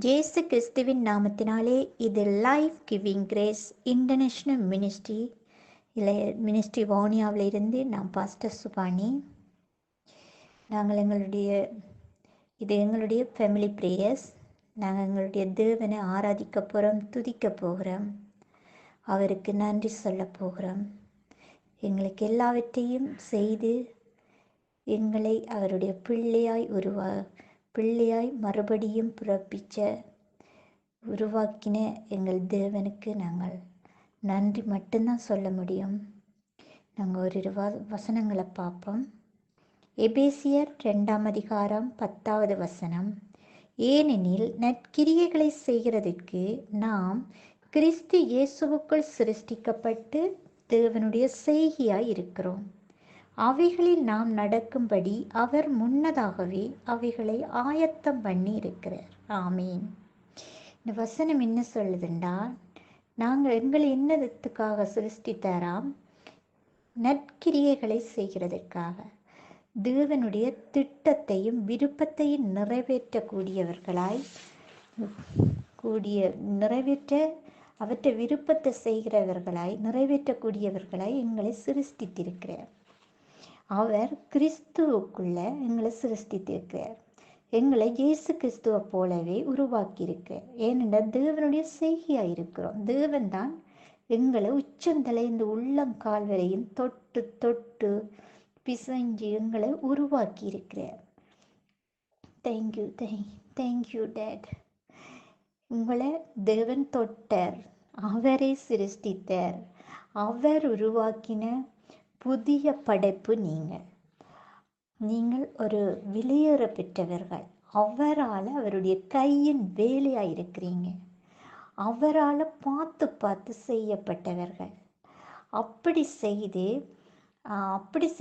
ஜேசு கிறிஸ்துவின் நாமத்தினாலே இது life giving grace international ministry ministry வானியாவில் இருந்து நான் பாஸ்டர் சுபானி. நாங்கள் எங்களுடைய ஃபேமிலி ப்ரேயர்ஸ். நாங்கள் எங்களுடைய தேவனை ஆராதிக்க போகிறோம், துதிக்க போகிறோம், அவருக்கு நன்றி சொல்ல போகிறோம். எங்களுக்கு எல்லாவற்றையும் செய்து எங்களை அவருடைய பிள்ளையாய் மறுபடியும் உருவாக்கின எங்கள் தேவனுக்கு நாங்கள் நன்றி மட்டும்தான் சொல்ல முடியும். நாங்கள் ஒரு வசனங்களை பார்ப்போம். எபேசியர் 2 அதிகாரம் 10வது வசனம். ஏனெனில் நற்கிரியைகளை செய்கிறதற்கு நாம் கிறிஸ்து இயேசுவுக்குள் சிருஷ்டிக்கப்பட்டு தேவனுடைய செய்கையாய் இருக்கிறோம். அவைகளில் நாம் நடக்கும்படி அவர் முன்னதாகவே அவைகளை ஆயத்தம் பண்ணி இருக்கிறார். ஆமீன். இந்த வசனம் என்ன சொல்லுதுண்டா, நாங்கள் எங்களை என்னதுக்காக சிருஷ்டித்தாராம்? நற்கிரியைகளை செய்கிறதற்காக, தேவனுடைய திட்டத்தையும் விருப்பத்தையும் அவற்றை விருப்பத்தை நிறைவேற்றக்கூடியவர்களாய் எங்களை சிருஷ்டித்திருக்கிறார். அவர் கிறிஸ்துவுக்குள்ள எங்களை சிருஷ்டித்திருக்கிறார். எங்களை இயேசு கிறிஸ்துவை போலவே உருவாக்கியிருக்கிறார். ஏனென்றால் தேவனுடைய செய்கையாக இருக்கிறோம். தேவன் தான் எங்களை உச்சந்தலை இந்த உள்ளங்கால் வரையும் தொட்டு தொட்டு பிசைஞ்சு எங்களை உருவாக்கி இருக்கிறார். Thank you date. உங்களை தேவன் தொட்டார், அவரை சிருஷ்டித்தார், அவர் உருவாக்கின புதிய படைப்பு. நீங்கள் ஒரு விலையேற பெற்றவர்கள். அவரால், அவருடைய கையின் வேலையாக இருக்கிறீங்க. அவரால் பார்த்து செய்யப்பட்டவர்கள். அப்படி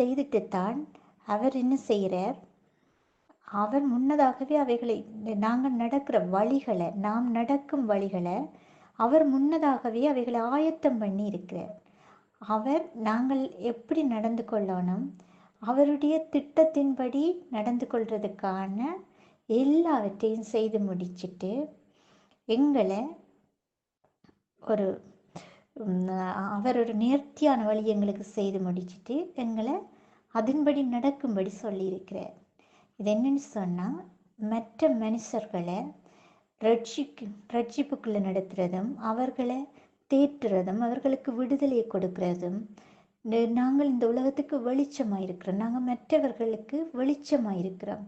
செய்துட்டு தான் அவர் என்ன செய்கிறார்? அவர் முன்னதாகவே அவைகளை நாம் நடக்கும் வழிகளை அவர் முன்னதாகவே அவைகளை ஆயத்தம் பண்ணி இருக்கிறார். நாங்கள் எப்படி நடந்து கொள்ளணும், அவருடைய திட்டத்தின்படி நடந்து கொள்றதுக்கான எல்லாவற்றையும் செய்து முடிச்சுட்டு எங்களை அவர் ஒரு நேர்த்தியான வழி எங்களுக்கு செய்து முடிச்சுட்டு எங்களை அதன்படி நடக்கும்படி சொல்லியிருக்கிறார். இது என்னன்னு சொன்னால், மற்ற மனுஷர்களை ரட்சிப்புக்குள்ளே நடத்துறதும், அவர்களை தேற்றுறதும், அவர்களுக்கு விடுதலையை கொடுக்கிறதும். நாங்கள் இந்த உலகத்துக்கு வெளிச்சமாக இருக்கிறோம். நாங்கள் மற்றவர்களுக்கு வெளிச்சமாக இருக்கிறோம்.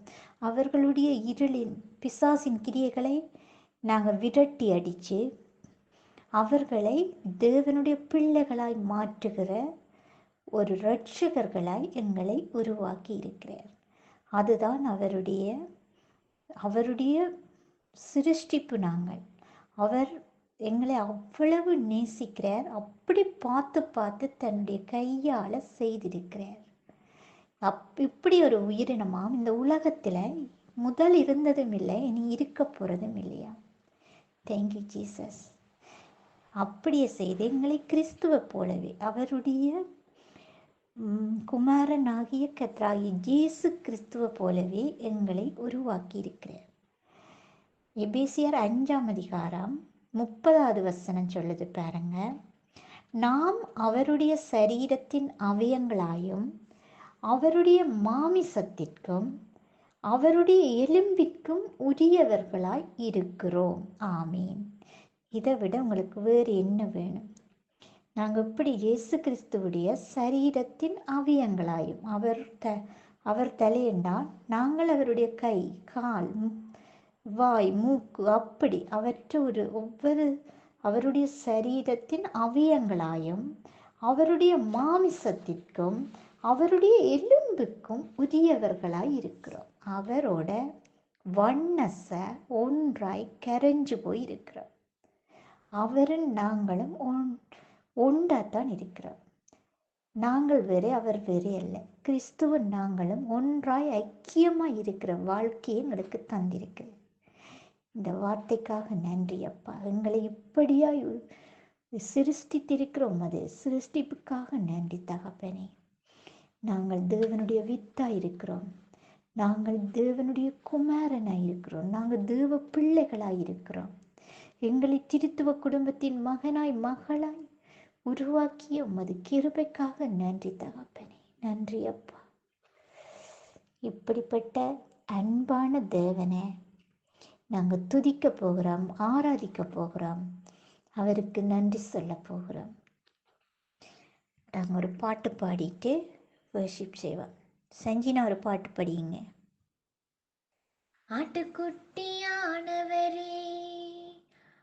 அவர்களுடைய இருளின் பிசாசின் கிரியைகளை நாங்கள் விரட்டி அடித்து அவர்களை தேவனுடைய பிள்ளைகளாய் மாற்றுகிற ஒரு இரட்சகர்களாய் எங்களை உருவாக்கி இருக்கிறார். அதுதான் அவருடைய சிருஷ்டிப்பு. அவர் எங்களை அவ்வளவு நேசிக்கிறார். அப்படி பார்த்து தன்னுடைய கையால் செய்திருக்கிறார். இப்படி ஒரு உயிரினமாம் இந்த உலகத்தில் முதல் இருந்ததும் இல்லை, இனி இருக்க போகிறதும் இல்லையா. Thank you Jesus. அப்படியே செய்து எங்களை கிறிஸ்துவை போலவே, அவருடைய குமாரனாகிய கர்த்தராகிய இயேசு கிறிஸ்துவை போலவே எங்களை உருவாக்கி இருக்கிறார். எபேசியர் 5 அதிகாரம் 30வது வசனம் சொல்லுது பாருங்க. நாம் அவருடைய சரீரத்தின் அவயங்களாயும் அவருடைய மாமிசத்திற்கும் அவருடைய எலும்பிற்கும் உரியவர்களாய் இருக்கிறோம். ஆமீன். இதை விட உங்களுக்கு வேறு என்ன வேணும்? நாங்கள் இப்படி இயேசு கிறிஸ்துவுடைய சரீரத்தின் அவயங்களாயும், அவர் தலையென்றால் நாங்கள் அவருடைய கை, கால், வாய், மூக்கு, அப்படி அவருடைய சரீரத்தின் அவயங்களாயும் அவருடைய மாமிசத்திற்கும் அவருடைய எலும்புக்கும் உரியவர்களாய் இருக்கிறோம். அவரோட வண்ணசை ஒன்றாய் கரைஞ்சு போய் இருக்கிறோம். அவரும் நாங்களும் ஒன்றாத்தான் இருக்கிறோம். நாங்கள் வேறு, அவர் வேறு அல்ல. கிறிஸ்துவும் நாங்களும் ஒன்றாய் ஐக்கியமாய் இருக்கிற வாழ்க்கையை எங்களுக்கு தந்திருக்கிறது. இந்த வார்த்தைக்காக நன்றி அப்பா. எங்களை இப்படியாய் சிருஷ்டித்திருக்கிறோம். அது சிருஷ்டிப்புக்காக நன்றி தகப்பனே. நாங்கள் தேவனுடைய வித்தாய் இருக்கிறோம். நாங்கள் தேவனுடைய குமாரனாய் இருக்கிறோம். நாங்கள் தேவ பிள்ளைகளாய் இருக்கிறோம். எங்களை திருத்துவ குடும்பத்தின் மகனாய் மகளாய் உருவாக்கிய உமது கிருபைக்காக நன்றி தகப்பனே. நன்றி அப்பா. இப்படிப்பட்ட அன்பான தேவனை நாங்கள் துதிக்க போகிறோம், ஆராதிக்க போகிறோம், அவருக்கு நன்றி சொல்ல போகிறோம். நாங்கள் ஒரு பாட்டு பாடிட்டு வர்ஷிப் செய்வோம். சஞ்சினா ஒரு பாட்டு படியுங்க. ஆட்டுக்குட்டியானவரே,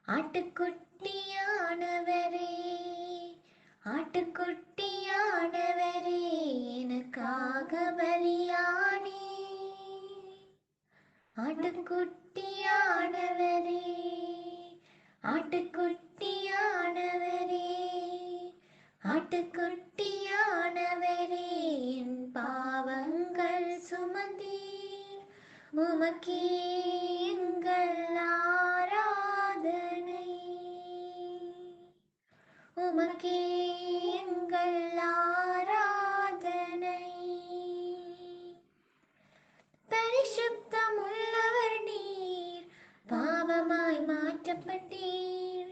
ஆட்டுக்குட்டியானவரே, ஆட்டுக்குட்டியானவரே, எனக்காக பலியானே. ஆட்டுக்குட்டியானவரே, ஆட்டுக்குட்டியானவரே, ஆட்டுக்குட்டியானவரே, என் பாவங்கள் சுமந்தீர், உமக்கே எங்கள் ஆராதனை, உமக்கே எங்கள் ஆராதனை. பரிசுத்தமுள்ளவர் நீர், பாவமாய் மாற்றப்பட்டீர்.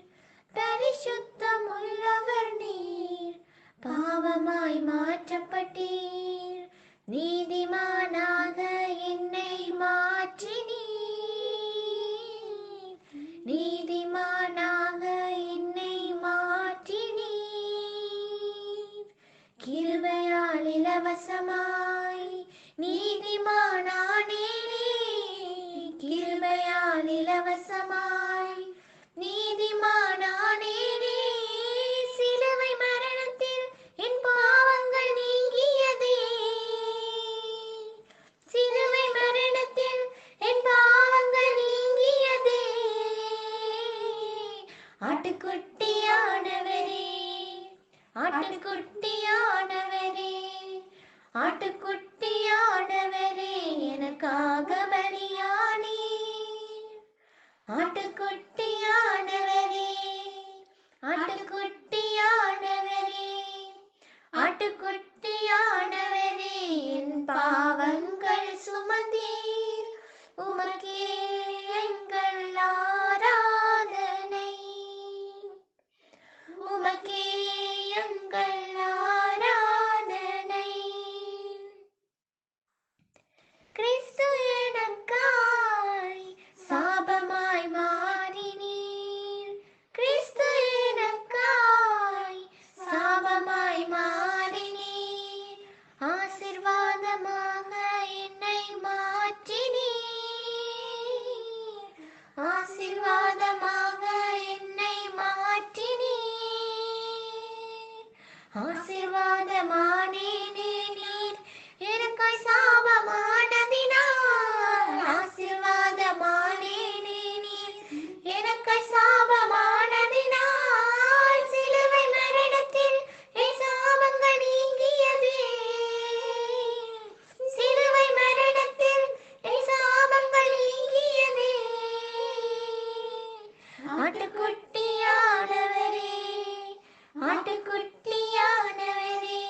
பரிசுத்தமுள்ளவர் நீர், பாவமாய் மாற்றப்பட்டீர். நீதிமானாக என்னை மாற்றினீர், நீதிமானாக என்னை மாற்றினீர். கிருபையால் இலவசமாய் நீதிமானானேனே, கிருபையால் இலவசமாய் நீதிமானானேனே. சிலுவை மரணத்தில் என் பாவங்கள் நீங்கியதே, சிலுவை மரணத்தில் என் பாவங்கள் நீங்கியதே. ஆட்டுக்குட்டியானவரே, ஆட்டுக்குட்டியானவரே, ஆட்டுக்குட்டியானவரே, எனக்காக பலியானே. ஆட்டுக்குட்டியானவரே, ஆட்டுக்குட்டியானவரே, ஆட்டுக்குட்டியானவரே, என் பாவங்கள் சுமந்தீர், உமக்கே எங்கள் ஆராதனை, உமக்கே எங்கள் ஆராதனை. கிறிஸ்து எனக்காய் சாபமாய் மாறினீர், கிறிஸ்து எனக்காய் சாபமாய் மாறினீர். ஆசீர்வாதமாக என்னை மாற்றினீர், ஆசீர்வாதமாக என்னை மாற்றினீர். ஆசீர்வாதமானேனே நீர், எனக்காய் சாபமானதினால். ஆசீர்வாதமானேனே நீர், எனக்காய் சாபமானதினால். சிலுவை மரணத்தில் என் சாபங்கள் நீங்கியதே, சிலுவை மரணத்தில் என் சாபங்கள் நீங்கியதே. ஆட்டுக்குட்டியானவரே, ஆட்டுக்குட்டியானவரே,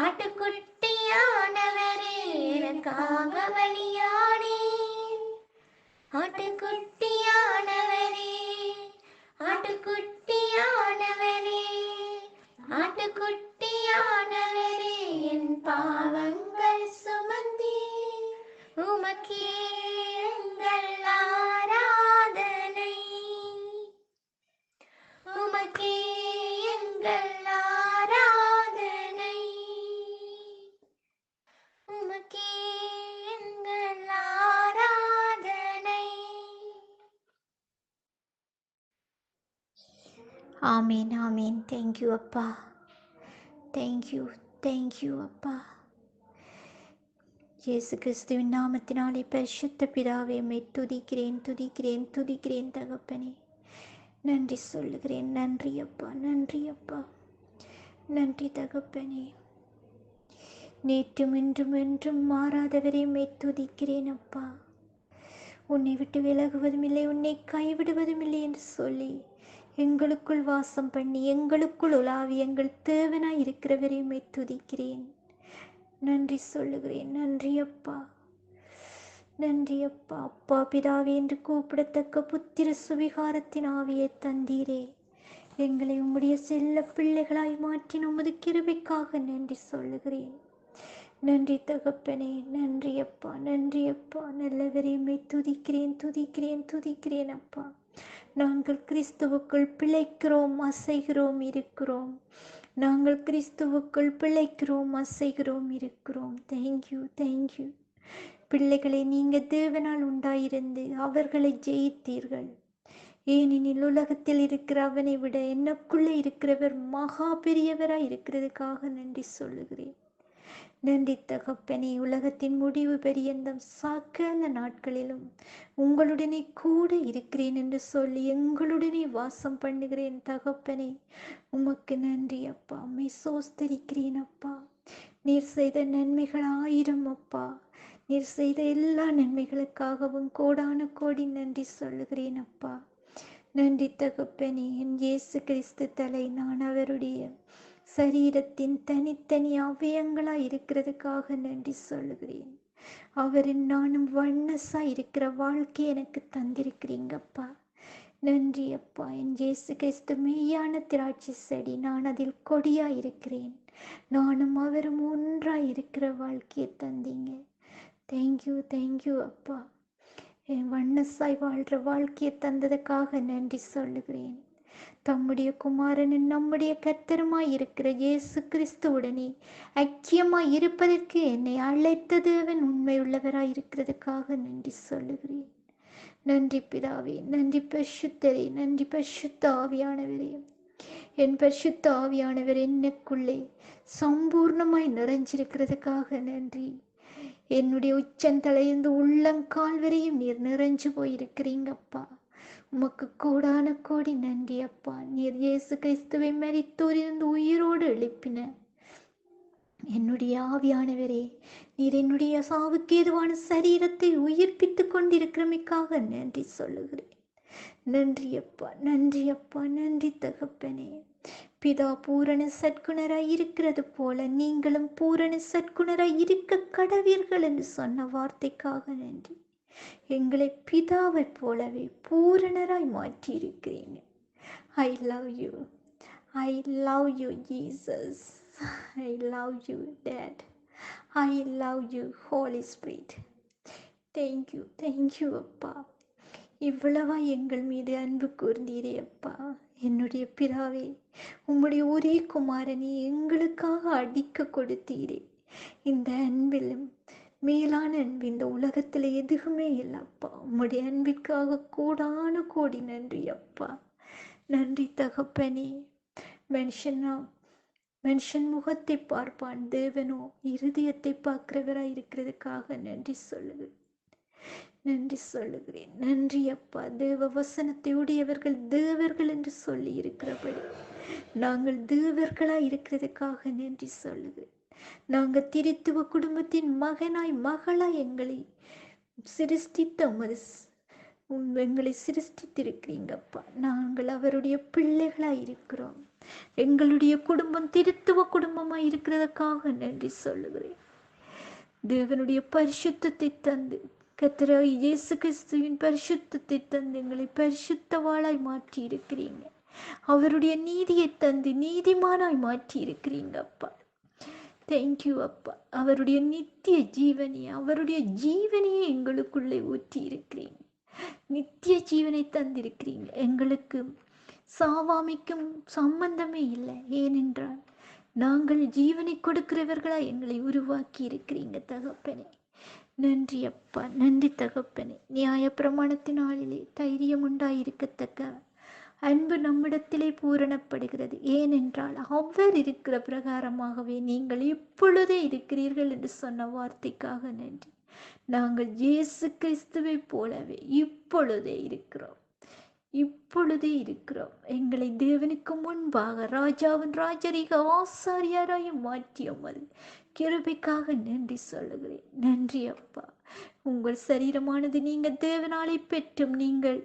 ஆட்டுக்குட்டியானவரே, எனக்காக பலியானே. ஆட்டுக்குட்டியானவரே, ஆட்டுக்குட்டியானவரே, ஆட்டுக்குட்டியானவரே, என் பாவங்கள் சுமந்தீர், உமக்கே எங்கள் ஆராதனை, உமக்கே எங்கள் ஆராதனை, உமக்கே எங்கள் ஆராதனை. ஆமீன், ஆமீன். தேங்க்யூ அப்பா, தேங்க்யூ, தேங்க்யூ அப்பா. இயேசு கிறிஸ்துவின் நாமத்தினாலே பரிசுத்த பிதாவே, உம்மை துதிக்கிறேன், துதிக்கிறேன், துதிக்கிறேன் தகப்பனே. நன்றி சொல்லுகிறேன். நன்றி அப்பா, நன்றி அப்பா, நன்றி தகப்பனே. நேற்றும் இன்றும் என்றும் மாறாதவரை உம்மை துதிக்கிறேன் அப்பா. உன்னை விட்டு விலகுவதும் இல்லை, உன்னை கைவிடுவதும் இல்லை என்று சொல்லி எங்களுக்குள் வாசம் பண்ணி எங்களுக்குள் உலாவி எங்கள் தேவனாய் இருக்கிறவரை உம்மை துதிக்கிறேன். நன்றி சொல்லுகிறேன். நன்றி அப்பா, நன்றி அப்பா. அப்பா பிதாவே என்று கூப்பிடத்தக்க புத்திர சுவிகாரத்தின் ஆவியை தந்தீரே. எங்களை உம்முடைய செல்ல பிள்ளைகளாய் மாற்றின உமது கிருபைக்காக நன்றி சொல்லுகிறேன். நன்றி தகப்பனே, நன்றி அப்பா, நன்றி அப்பா. நல்லவரையுமே துதிக்கிறேன், துதிக்கிறேன், துதிக்கிறேன் அப்பா. நாங்கள் கிறிஸ்துவுக்குள் பிழைக்கிறோம், அசைகிறோம், இருக்கிறோம். நாங்கள் கிறிஸ்துவுக்குள் பிழைக்கிறோம், அசைகிறோம், இருக்கிறோம். Thank you, thank you. பிள்ளைகளை நீங்க தேவனால் உண்டாயிருந்து அவர்களை ஜெயித்தீர்கள். ஏனெனில் உலகத்தில் இருக்கிற அவனை விட எனக்குள்ளே இருக்கிறவர் மகா பெரியவராய் இருக்கிறதுக்காக நன்றி சொல்லுகிறேன். நன்றி தகப்பனே. உலகத்தின் முடிவு பரியந்தம் சகல நாட்களிலும் உங்களுடனே கூட இருக்கிறேன் என்று சொல்லி எங்களுடனே வாசம் பண்ணுகிறேன் தகப்பனே. உமக்கு நன்றி அப்பா. உம்மை சோஸ்தரிக்கிறேன் அப்பா. நீர் செய்த நன்மைகள் 1000 அப்பா. நீர் செய்த எல்லா நன்மைகளுக்காகவும் கோடான கோடி நன்றி சொல்லுகிறேன் அப்பா. நன்றி தகப்பனே. என் இயேசு கிறிஸ்து தலை, நான் அவருடைய சரீரத்தின் தனித்தனி அவயங்களாய் இருக்கிறதுக்காக நன்றி சொல்லுகிறேன். அவரின் நானும் வண்ணஸா இருக்கிற வாழ்க்கை எனக்கு தந்திருக்கிறீங்கப்பா. நன்றி அப்பா. என் இயேசு கிறிஸ்து மெய்யான திராட்சை செடி, நான் அதில் கொடியாய் இருக்கிறேன். நானும் அவரும் ஒன்றாய் இருக்கிற வாழ்க்கையை தந்தீங்க. தேங்க்யூ, தேங்க்யூ அப்பா. என் வண்ணஸாய் வாழ்கிற வாழ்க்கையை தந்ததுக்காக நன்றி சொல்லுகிறேன். தம்முடைய குமாரனும் நம்முடைய கர்த்தருமாய் இருக்கிற இயேசு கிறிஸ்துவுடனே ஐக்கியமாய் இருப்பதற்கு என்னை அழைத்த தேவன் உண்மையுள்ளவராய் இருக்கிறதுக்காக நன்றி சொல்லுகிறேன். நன்றி பிதாவே, நன்றி பரிசுத்தரே, நன்றி பரிசுத்த ஆவியானவரே. என் பரிசுத்த ஆவியானவர் எனக்குள்ளே சம்பூர்ணமாய் நிறைஞ்சிருக்கிறதுக்காக நன்றி. என்னுடைய உச்சந்தலையிலிருந்து உள்ளங்கால் வரையும் நீர் நிறைஞ்சு போயிருக்கிறீங்கப்பா. உமக்கு கோடான கோடி நன்றி அப்பா. நீர் இயேசு கிறிஸ்துவை மரித்தோரிலிருந்து உயிரோடு எழுப்பின என்னுடைய ஆவியானவரே, நீர் என்னுடைய சாவுக்கு ஏதுவான சரீரத்தை உயிர்ப்பித்து கொண்டிருக்கிறமைக்காக நன்றி சொல்லுகிறேன். நன்றி அப்பா, நன்றி அப்பா, நன்றி தகப்பனே. பிதா பூரண சற்குணராய் இருக்கிறது போல நீங்களும் பூரண சற்குணராய் இருக்க கடவீர்கள் என்று சொன்ன வார்த்தைக்காக நன்றி. எங்களை பிதாவை போலவே பூரணராய் மாற்றி இருக்கிறீங்க. I love you, I love you Jesus, I love you dad, I love you holy spirit. Thank you, thank you அப்பா. இவ்வளவா எங்கள் மீது அன்பு கூர்ந்தீரே அப்பா. என்னுடைய பிதாவே, உம்முடைய ஒரே குமாரனை எங்களுக்காக அடிக்க கொடுத்தீரே. இந்த அன்பிலும் மேலான அன்பு இந்த உலகத்தில் எதுவுமே இல்லைப்பா. உம்முடைய அன்பிற்காக கோடான கோடி நன்றி அப்பா. நன்றி தகப்பனே. மனுஷன் முகத்தை பார்ப்பான், தேவனோ இருதயத்தை பார்க்கிறவராய் இருக்கிறதுக்காக நன்றி சொல்லுகிறேன். நன்றி சொல்லுகிறேன். நன்றி அப்பா. தேவ வசனத்தை உடையவர்கள் தேவர்கள் என்று சொல்லி இருக்கிறபடி நாங்கள் தேவர்களாய் இருக்கிறதுக்காக நன்றி சொல்லுகிறேன். நாங்கள் திருத்துவ குடும்பத்தின் மகனாய் மகளாய் எங்களை சிருஷ்டித்திருக்கிறீங்கப்பா. நாங்கள் அவருடைய பிள்ளைகளாய் இருக்கிறோம். எங்களுடைய குடும்பம் திருத்துவ குடும்பமாய் இருக்கிறதுக்காக நன்றி சொல்லுகிறேன். தேவனுடைய பரிசுத்தத்தை தந்து, கர்த்தராகிய இயேசு கிறிஸ்துவின் பரிசுத்தத்தை தந்து எங்களை பரிசுத்தவாளாய் மாற்றி இருக்கிறீங்க. அவருடைய நீதியை தந்து நீதிமானாய் மாற்றி இருக்கிறீங்க அப்பா. தேங்க்யூ அப்பா. அவருடைய நித்திய ஜீவனையை, அவருடைய ஜீவனையை எங்களுக்குள்ளே ஊற்றி இருக்கிறீங்க. நித்திய ஜீவனை தந்திருக்கிறீங்க. எங்களுக்கு சாவாமைக்கும் சம்பந்தமே இல்லை. ஏனென்றால் நாங்கள் ஜீவனை கொடுக்கிறவர்களா எங்களை உருவாக்கி இருக்கிறீங்க தகப்பனே. நன்றி அப்பா, நன்றி தகப்பனே. நியாய பிரமாணத்தினாலே தைரியம் உண்டாயிருக்கத்தக்க அன்பு நம்மிடத்திலே பூரணப்படுகிறது. ஏனென்றால் அவர் இருக்கிற பிரகாரமாகவே நீங்கள் இப்பொழுதே இருக்கிறீர்கள் என்று சொன்ன வார்த்தைக்காக நன்றி. நாங்கள் இயேசு கிறிஸ்துவை போலவே இப்பொழுதே இருக்கிறோம், இப்பொழுதே இருக்கிறோம். எங்களை தேவனுக்கு முன்பாக ராஜாவின் ராஜரீக ஆசாரியாராயும் மாற்றியது கிருபைக்காக நன்றி சொல்லுகிறேன். நன்றி அப்பா. உங்கள் சரீரமானது நீங்கள் தேவனாலே பெற்றும் நீங்கள்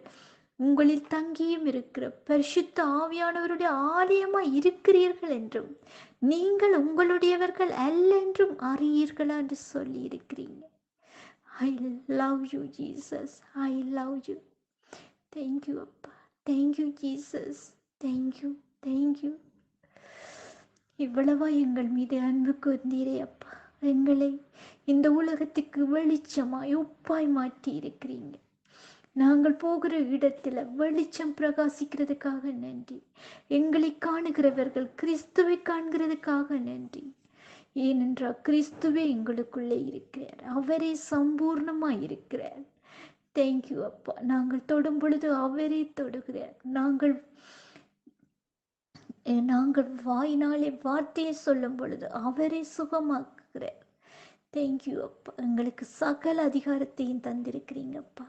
உங்களில் தங்கியும் இருக்கிற பரிசுத்த ஆவியானவருடைய ஆலயமாய் இருக்கிறீர்கள் என்றும் நீங்கள் உங்களுடையவர்கள் அல்ல என்றும் அறியீர்களா என்று சொல்லி இருக்கிறீங்க. I love you, Jesus. I love you. Thank you, அப்பா. Thank you, Jesus. Thank you. Thank you. இவ்வளவா எங்கள் மீது அன்பு கூர்ந்தீரே அப்பா. எங்களை இந்த உலகத்துக்கு வெளிச்சமாய் உப்பாய் மாற்றி இருக்கிறீங்க. நாங்கள் போகிற இடத்துல வெளிச்சம் பிரகாசிக்கிறதுக்காக நன்றி. எங்களை காணுகிறவர்கள் கிறிஸ்துவை காண்கிறதுக்காக நன்றி. ஏனென்றால் கிறிஸ்துவே எங்களுக்குள்ளே இருக்கிறார். அவரே சம்பூர்ணமாய் இருக்கிறார். தேங்க்யூ அப்பா. நாங்கள் தொடும் பொழுது அவரே தொடுகிறார். நாங்கள் வாயினாலே வார்த்தையை சொல்லும் பொழுது அவரே சுகமாக்குகிறார். தேங்க்யூ அப்பா. எங்களுக்கு சகல அதிகாரத்தையும் தந்திருக்கிறீங்கப்பா.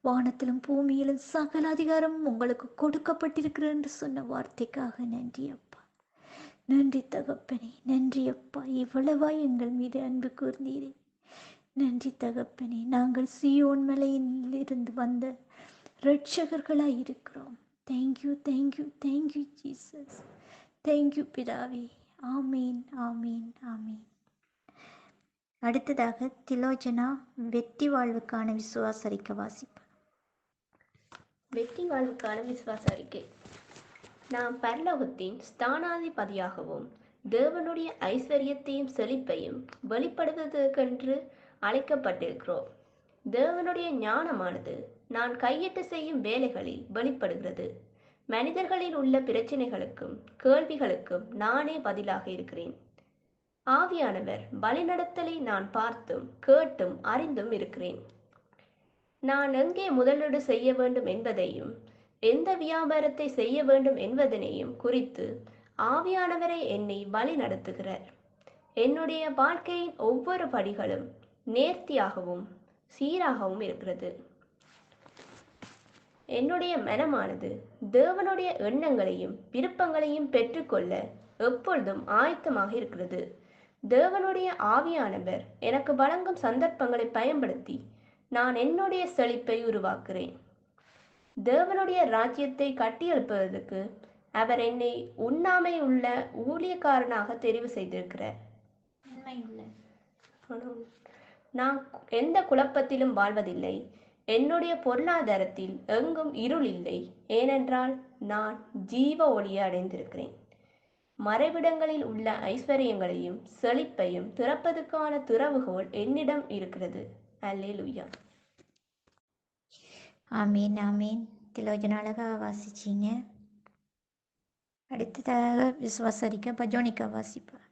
வானத்திலும் பூமியிலும் சகல அதிகாரமும் உங்களுக்கு கொடுக்கப்பட்டிருக்கிறது என்று சொன்ன வார்த்தைக்காக நன்றி அப்பா. நன்றி தகப்பனே. நன்றி அப்பா. இவ்வளவாய் எங்கள் மீது அன்பு கூர்ந்தீரே. நன்றி தகப்பனே. நாங்கள் சீயோன் மலையில் இருந்து வந்த இரட்சகர்களாய் இருக்கிறோம். Thank you, thank you, thank you Jesus. Thank you பிதாவே. ஆமீன், ஆமீன், ஆமீன். அடுத்ததாக திலோஜனா வெற்றி வாழ்வுக்கான விசுவாச அறிக்கை வாசிப்பார். வெற்றி வாழ்வுக்கான விசுவாச அறிக்கை. நாம் பரலோகத்தின் ஸ்தானாதிபதியாகவும் தேவனுடைய ஐஸ்வர்யத்தையும் செழிப்பையும் வெளிப்படுவதற்கென்று அழைக்கப்பட்டிருக்கிறோம். தேவனுடைய ஞானமானது நான் கையிட்டு செய்யும் வேலைகளில் வெளிப்படுகிறது. மனிதர்களில் உள்ள பிரச்சனைகளுக்கும் கேள்விகளுக்கும் நானே பதிலாக இருக்கிறேன். ஆவியானவர் வழிநடத்தலை நான் பார்த்தும் கேட்டும் அறிந்தும் இருக்கிறேன். நான் எங்கே முதலீடு செய்ய வேண்டும் என்பதையும் எந்த வியாபாரத்தை செய்ய வேண்டும் என்பதனையும் குறித்து ஆவியானவரை என்னை வழி நடத்துகிறார். என்னுடைய வாழ்க்கையின் ஒவ்வொரு படிகளும் நேர்த்தியாகவும் சீராகவும் இருக்கிறது. என்னுடைய மனமானது தேவனுடைய எண்ணங்களையும் விருப்பங்களையும் பெற்றுக்கொள்ள எப்பொழுதும் ஆயத்தமாக இருக்கிறது. தேவனுடைய ஆவியானவர் எனக்கு வழங்கும் சந்தர்ப்பங்களை பயன்படுத்தி நான் என்னுடைய செழிப்பை உருவாக்குறேன். தேவனுடைய ராஜ்யத்தை கட்டியெழுப்பதற்கு அவர் என்னை உண்ணாமை உள்ள ஊழியக்காரனாக தெரிவு செய்திருக்கிறார். நான் எந்த குழப்பத்திலும் வாழ்வதில்லை. என்னுடைய பொருளாதாரத்தில் எங்கும் இருள் இல்லை. ஏனென்றால் நான் ஜீவ ஒளியை அடைந்திருக்கிறேன். மறைவிடங்களில் உள்ள ஐஸ்வர்யங்களையும் செழிப்பையும் திறப்பதற்கான திறவுகோல் என்னிடம் இருக்கிறது. அல்லேலூயா. ஆமீன், ஆமீன். திலோஜனா அழகா வாசிச்சிங்க. அடுத்ததாக விசுவாச அறிக்கை பஜோனிக்கா வாசிப்பார்.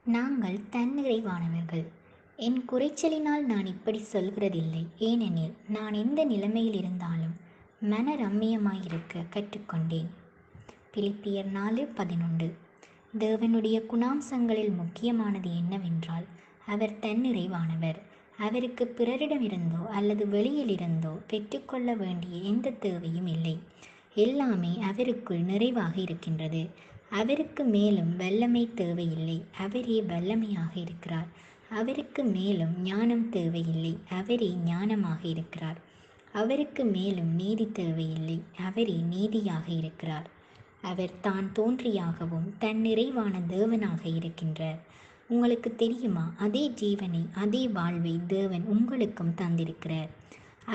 நாங்கள் தன்னிறைவானவர்கள். என் குறைச்சலினால் நான் இப்படி சொல்கிறதில்லை. ஏனெனில் நான் எந்த நிலைமையில் இருந்தாலும் மன ரம்மியமாயிருக்க கற்றுக்கொண்டேன். பிலிப்பியர் 4:11. தேவனுடைய குணாம்சங்களில் முக்கியமானது என்னவென்றால் அவர் தன்னிறைவானவர். அவருக்கு பிறரிடமிருந்தோ அல்லது வெளியிலிருந்தோ பெற்றுக்கொள்ள வேண்டிய எந்த தேவையும் இல்லை. எல்லாமே அவருக்குள் நிறைவாக இருக்கின்றது. அவருக்கு மேலும் வல்லமை தேவையில்லை. அவரே வல்லமையாக இருக்கிறார். அவருக்கு மேலும் ஞானம் தேவையில்லை. அவரே ஞானமாக இருக்கிறார். அவருக்கு மேலும் நீதி தேவையில்லை. அவரே நீதியாக இருக்கிறார். அவர் தான் தோன்றியாகவும் தன் நிறைவான தேவனாக இருக்கின்றார். உங்களுக்கு தெரியுமா, அதே ஜீவனை அதே வாழ்வை தேவன் உங்களுக்கும் தந்திருக்கிறார்.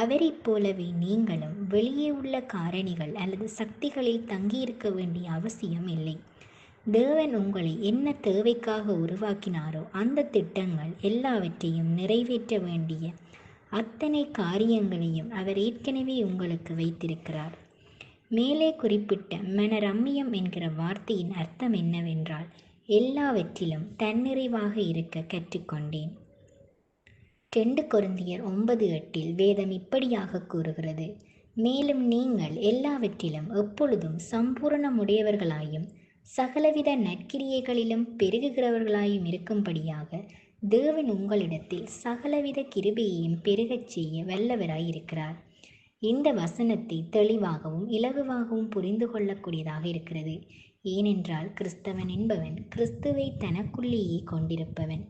அவரைப் போலவே நீங்களும் வெளியே உள்ள காரணிகள் அல்லது சக்திகளில் தங்கியிருக்க வேண்டிய அவசியம் இல்லை. தேவன் உங்களை என்ன தேவைக்காக உருவாக்கினாரோ அந்த திட்டங்கள் எல்லாவற்றையும் நிறைவேற்ற வேண்டிய அத்தனை காரியங்களையும் அவர் ஏற்கனவே உங்களுக்கு வைத்திருக்கிறார். மேலே குறிப்பிட்ட மனரம்மியம் என்கிற வார்த்தையின் அர்த்தம் என்னவென்றால், எல்லாவற்றிலும் தன்னிறைவாக இருக்க கற்றுக்கொண்டேன். 2 கொரிந்தியர் 9:8 வேதம் இப்படியாக கூறுகிறது, மேலும் நீங்கள் எல்லாவற்றிலும் எப்பொழுதும் சம்பூரணமுடையவர்களாயும் சகலவித நற்கிரியைகளிலும் பெருகுகிறவர்களாயும் இருக்கும்படியாக தேவன் உங்களிடத்தில் சகலவித கிருபையையும் பெருகச் செய்ய வல்லவராயிருக்கிறார். இந்த வசனத்தை தெளிவாகவும் இலகுவாகவும் புரிந்து கொள்ளக்கூடியதாக இருக்கிறது. ஏனென்றால் கிறிஸ்தவன் என்பவன் கிறிஸ்துவை தனக்குள்ளேயே கொண்டிருப்பவன்.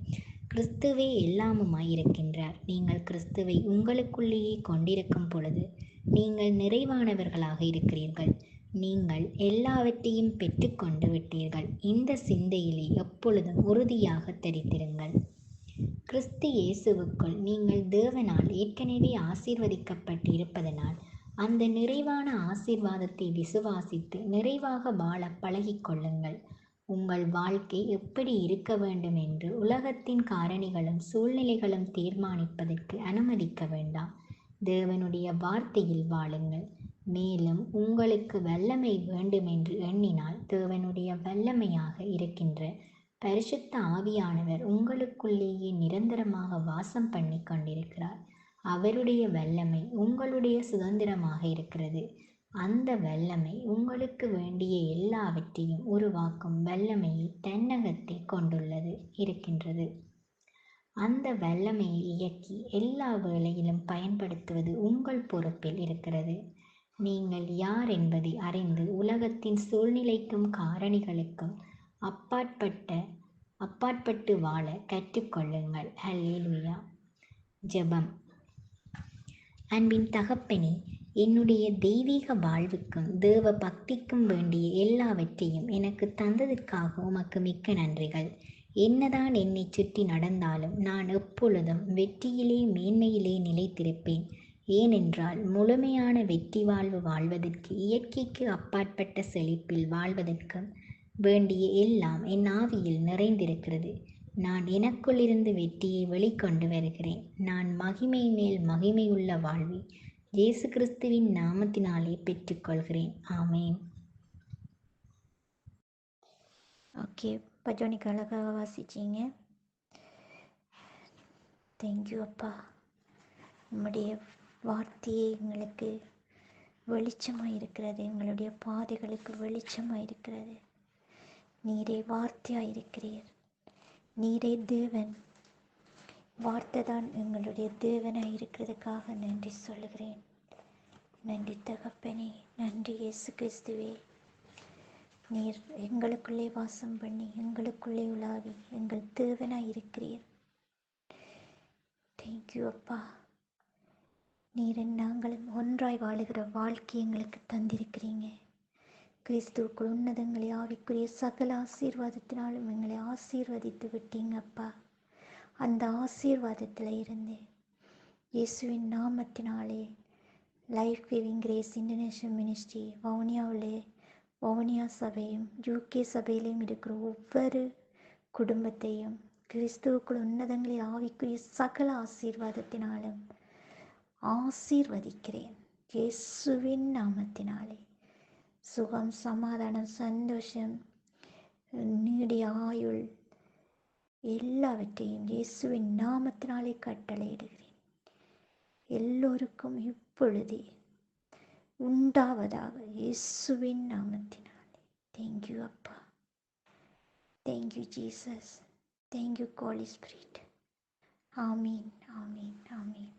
கிறிஸ்துவே எல்லாமுமாயிருக்கின்றார். நீங்கள் கிறிஸ்துவை உங்களுக்குள்ளேயே கொண்டிருக்கும் பொழுது நீங்கள் நிறைவானவர்களாக இருக்கிறீர்கள். நீங்கள் எல்லாவற்றையும் பெற்றுக்கொண்டு விட்டீர்கள். இந்த சிந்தையிலே எப்பொழுதும் உறுதியாக தரித்திருங்கள். கிறிஸ்து இயேசுவுக்குள் நீங்கள் தேவனால் ஏற்கனவே ஆசீர்வதிக்கப்பட்டு இருப்பதனால் அந்த நிறைவான ஆசீர்வாதத்தை விசுவாசித்து நிறைவாக வாழ பழகிக்கொள்ளுங்கள். உங்கள் வாழ்க்கை எப்படி இருக்க வேண்டும் என்று உலகத்தின் காரணிகளும் சூழ்நிலைகளும் தீர்மானிப்பதற்கு அனுமதிக்க வேண்டாம். தேவனுடைய வார்த்தையில் வாழுங்கள். மேலும் உங்களுக்கு வல்லமை வேண்டுமென்று எண்ணினால் தேவனுடைய வல்லமையாக இருக்கின்ற பரிசுத்த ஆவியானவர் உங்களுக்குள்ளேயே நிரந்தரமாக வாசம் பண்ணி கொண்டிருக்கிறார். அவருடைய வல்லமை உங்களுடைய சுதந்திரமாக இருக்கிறது. அந்த வல்லமை உங்களுக்கு வேண்டிய எல்லாவற்றையும் உருவாக்கும் வல்லமையை தன்னகத்தை கொண்டுள்ளது இருக்கின்றது. அந்த வல்லமையை இயக்கி எல்லா வேளையிலும் பயன்படுத்துவது உங்கள் பொறுப்பில் இருக்கிறது. நீங்கள் யார் என்பதை அறிந்து உலகத்தின் சூழ்நிலைக்கும் காரணிகளுக்கும் அப்பாற்பட்டு வாழ கற்றுக்கொள்ளுங்கள். ஹல்லேலூயா. ஜெபம். அன்பின் தகப்பனே, என்னுடைய தெய்வீக வாழ்வுக்கும் தேவ பக்திக்கும் வேண்டிய எல்லாவற்றையும் எனக்கு தந்ததற்காக உமக்கு மிக்க நன்றிகள். என்னதான் என்னை சுற்றி நடந்தாலும் நான் எப்பொழுதும் வெற்றியிலே மேன்மையிலே நிலைத்திருப்பேன். ஏனென்றால் முழுமையான வெற்றி வாழ்வு வாழ்வதற்கு இயற்கைக்கு அப்பாற்பட்ட செழிப்பில் வாழ்வதற்கும் வேண்டிய எல்லாம் என் ஆவியில் நிறைந்திருக்கிறது. நான் எனக்குள்ளிருந்து வெற்றியை வெளிக்கொண்டு வருகிறேன். நான் மகிமை மேல் மகிமையுள்ள வாழ்வை இயேசு கிறிஸ்துவின் நாமத்தினாலே பெற்றுக்கொள்கிறேன். ஆமேன். ஓகே, பஜோனிக்கு அழகாக வாசிச்சிங்க. தேங்க்யூ அப்பா. உம்முடைய வார்த்தையே எங்களுக்கு வெளிச்சமாக இருக்கிறது, எங்களுடைய பாதைகளுக்கு வெளிச்சமாக இருக்கிறது. நீரே வார்த்தையாக இருக்கிறீர். நீரே தேவன். வார்த்தை தான் எங்களுடைய தேவனாக இருக்கிறதுக்காக நன்றி சொல்லுகிறேன். நன்றி தகப்பனே, நன்றி இயேசு கிறிஸ்துவே. நீர் எங்களுக்குள்ளே வாசம் பண்ணி எங்களுக்குள்ளே உலாவி எங்கள் தேவனாக இருக்கிறீர். தேங்க்யூ அப்பா. நீர் நாங்களும் ஒன்றாய் வாழுகிற வாழ்க்கை எங்களுக்கு தந்திருக்கிறீங்க. கிறிஸ்துவுக்குள் உன்னதங்களை ஆவிக்குரிய சகல ஆசீர்வாதத்தினாலும் எங்களை ஆசீர்வதித்து விட்டீங்க அப்பா. அந்த ஆசீர்வாதத்தில் இருந்து இயேசுவின் நாமத்தினாலே life giving grace international ministry Vavuniya சபையும் UK சபையிலையும் இருக்கிற ஒவ்வொரு குடும்பத்தையும் கிறிஸ்துவுக்குள் உன்னதங்களில் ஆவிக்குரிய சகல ஆசீர்வாதத்தினாலும் ஆசீர்வதிக்கிறேன். இயேசுவின் நாமத்தினாலே சுகம், சமாதானம், சந்தோஷம், நீடிய ஆயுள் எல்லாவற்றையும் இயேசுவின் நாமத்தினாலே கட்டளையிடுகிறேன். எல்லோருக்கும் இப்பொழுதே உண்டாவதாக இயேசுவின் நாமத்தினாலே. தேங்க்யூ அப்பா. Thank you Jesus. Thank you holy spirit. ஆமீன், ஆமீன், ஆமீன்.